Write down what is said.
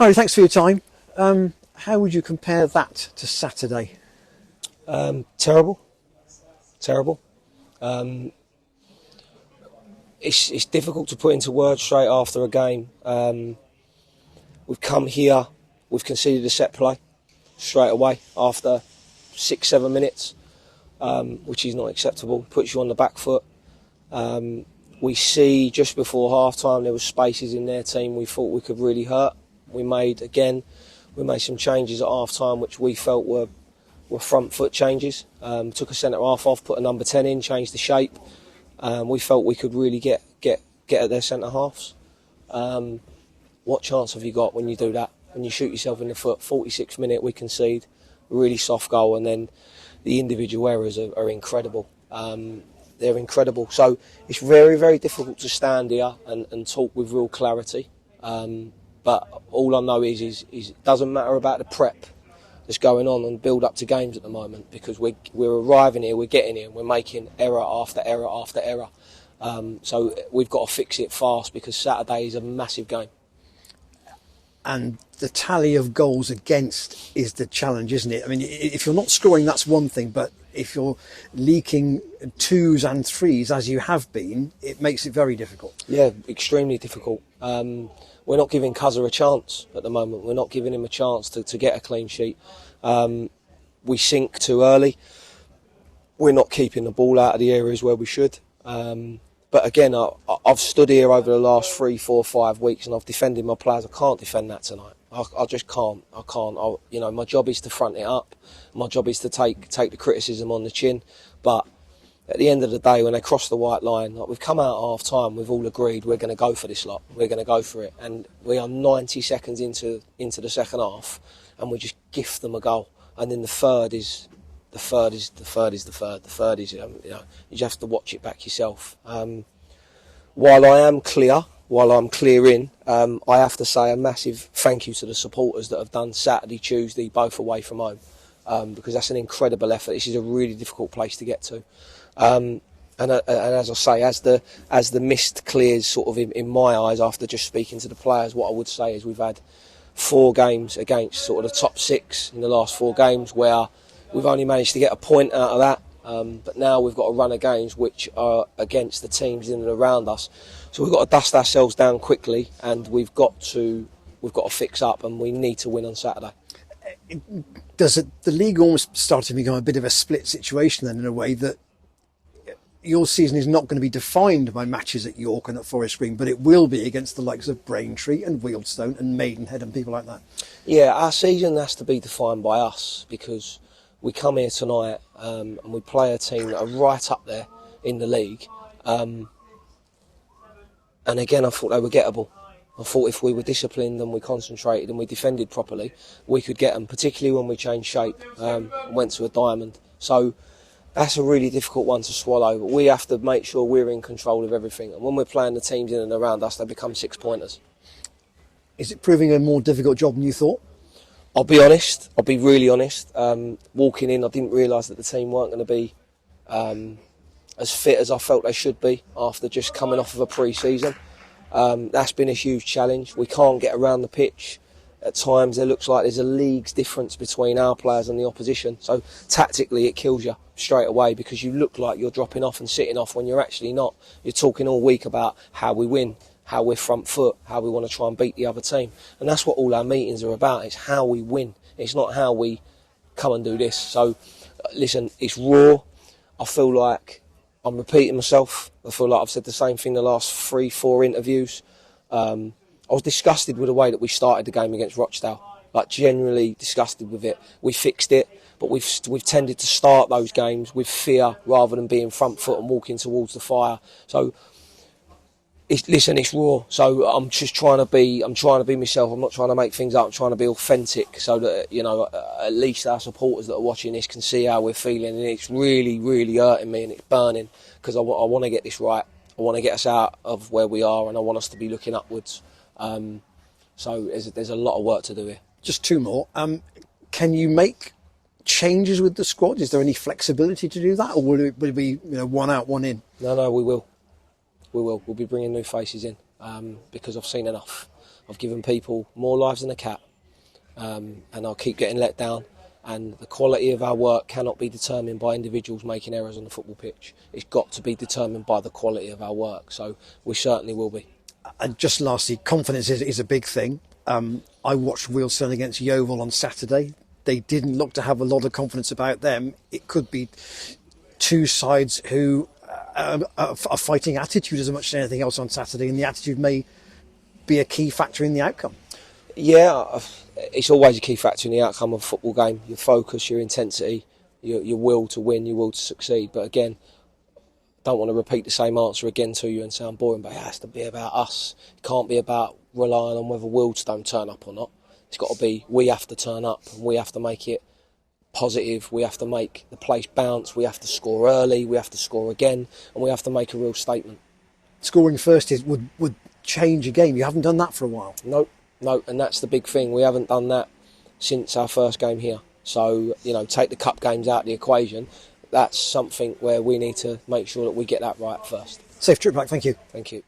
Harry, thanks for your time. How would you compare that to Saturday? Terrible. It's difficult to put into words straight after a game. We've come here, we've conceded a set play straight away after 6-7 minutes, which is not acceptable, puts you on the back foot. We see just before half time there was spaces in their team we thought we could really hurt. We made some changes at half time which we felt were front foot changes. Took a centre half off, put a number 10 in, changed the shape. We felt we could really get at their centre halves. What chance have you got when you do that? When you shoot yourself in the foot, 46th minute we concede, a really soft goal, and then the individual errors are incredible. They're incredible. So it's very, very difficult to stand here and talk with real clarity. But all I know is it doesn't matter about the prep that's going on and build up to games at the moment, because we're arriving here, we're getting here, and we're making error after error after error. So we've got to fix it fast, because Saturday is a massive game. And the tally of goals against is the challenge, isn't it? I mean, if you're not scoring, that's one thing, but if you're leaking 2s and 3s, as you have been, it makes it very difficult. Yeah, extremely difficult. We're not giving Cuzzer a chance at the moment. We're not giving him a chance to get a clean sheet. We sink too early. We're not keeping the ball out of the areas where we should. But again, I've stood here over the last 3, 4, 5 weeks and I've defended my players. I can't defend that tonight. I just can't. I can't. My job is to front it up. My job is to take the criticism on the chin. But at the end of the day, when they cross the white line, like we've come out at half time, we've all agreed we're going to go for this lot. We're going to go for it, and we are 90 seconds into the second half, and we just gift them a goal. And then the third is you just have to watch it back yourself. While I'm clearing, I have to say a massive thank you to the supporters that have done Saturday, Tuesday, both away from home, because that's an incredible effort. This is a really difficult place to get to. And as I say, as the mist clears sort of in my eyes after just speaking to the players, what I would say is we've had 4 games against sort of the top 6 in the last 4 games where we've only managed to get a point out of that. But now we've got a run of games which are against the teams in and around us. So we've got to dust ourselves down quickly, and we've got to fix up, and we need to win on Saturday. Does the league almost start to become a bit of a split situation then, in a way that your season is not going to be defined by matches at York and at Forest Green, but it will be against the likes of Braintree and Wealdstone and Maidenhead and people like that? Yeah, our season has to be defined by us, because we come here tonight and we play a team that are right up there in the league. And again, I thought they were gettable. I thought if we were disciplined and we concentrated and we defended properly, we could get them, particularly when we changed shape and went to a diamond. So that's a really difficult one to swallow. But we have to make sure we're in control of everything. And when we're playing the teams in and around us, they become 6-pointers. Is it proving a more difficult job than you thought? I'll be honest. I'll be really honest. Walking in, I didn't realise that the team weren't going to be as fit as I felt they should be after just coming off of a pre-season. That's been a huge challenge. We can't get around the pitch. At times, it looks like there's a league's difference between our players and the opposition. So tactically, it kills you straight away, because you look like you're dropping off and sitting off when you're actually not. You're talking all week about how we win, how we're front foot, how we want to try and beat the other team. And that's what all our meetings are about. It's how we win. It's not how we come and do this. So, listen, it's raw. I feel like I'm repeating myself. I feel like I've said the same thing the last 3-4 interviews. I was disgusted with the way that we started the game against Rochdale. Like, genuinely disgusted with it. We fixed it, but we've tended to start those games with fear rather than being front foot and walking towards the fire. So, it's raw. So I'm just trying to be myself. I'm not trying to make things up. I'm trying to be authentic, so that at least our supporters that are watching this can see how we're feeling. And it's really, really hurting me, and it's burning, because I want to get this right. I want to get us out of where we are, and I want us to be looking upwards. So there's a lot of work to do here. Just 2 more. Can you make changes with the squad? Is there any flexibility to do that, or will it be one out, one in? No, we will. We'll be bringing new faces in, because I've seen enough. I've given people more lives than a cat, and I'll keep getting let down. And the quality of our work cannot be determined by individuals making errors on the football pitch. It's got to be determined by the quality of our work. So we certainly will be. And just lastly, confidence is a big thing. I watched Wealdstone against Yeovil on Saturday. They didn't look to have a lot of confidence about them. It could be two sides who are fighting attitude as much as anything else on Saturday, and the attitude may be a key factor in the outcome. Yeah, it's always a key factor in the outcome of a football game. Your focus, your intensity, your will to win, your will to succeed. But again, don't want to repeat the same answer again to you and sound boring, but it has to be about us. It can't be about relying on whether Wealdstone turn up or not. It's got to be, we have to turn up and we have to make it positive. We have to make the place bounce. We have to score early. We have to score again, and we have to make a real statement. Scoring first would change a game. You haven't done that for a while. No, and that's the big thing. We haven't done that since our first game here. So, take the cup games out of the equation. That's something where we need to make sure that we get that right first. Safe trip back. Thank you. Thank you.